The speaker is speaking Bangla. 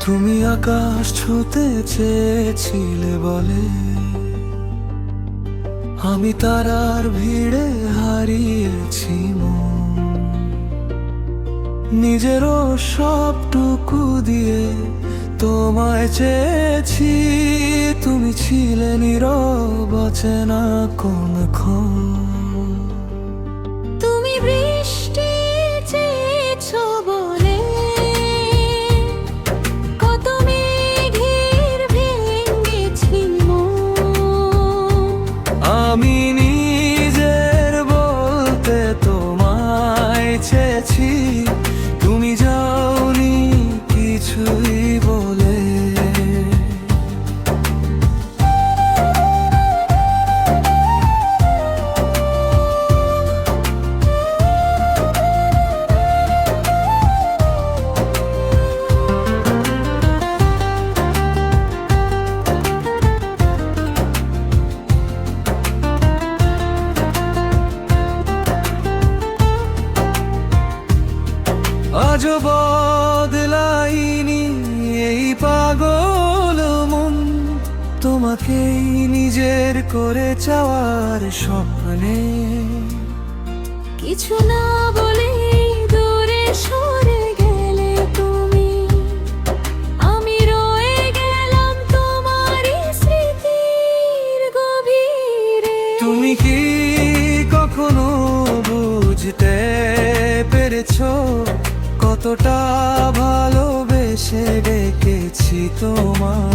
তুমি আকাশ ছুঁতে চেয়েছিলে বলে, আমি তারার ভিড়ে হারিয়েছি মন। নিজেরও সবটুকু দিয়ে তোমায় চেয়েছি, তুমি ছিলে নীরব অচেনা কোনক্ষণ। তুমি বৃষ্টি চেয়েছো বলে কত মেঘের ভেঙেছি মন। আমি নিজের বলতে তোমায় চেয়েছি, তুমি যাওনি কিছুই বলে। আজও বদলাইনি এই পাগল মন, তোমাকেই নিজের করে চাওয়ার স্বপ্নে। কিছু না বলে দূরে সরে গেলে তুমি, আমি রয়ে গেলাম তোমারই স্মৃতির গভীরে। তুমি কি কখনো বুঝতে পেরেছো কতটা ভালোবেসে ডেকেছি তোমায়?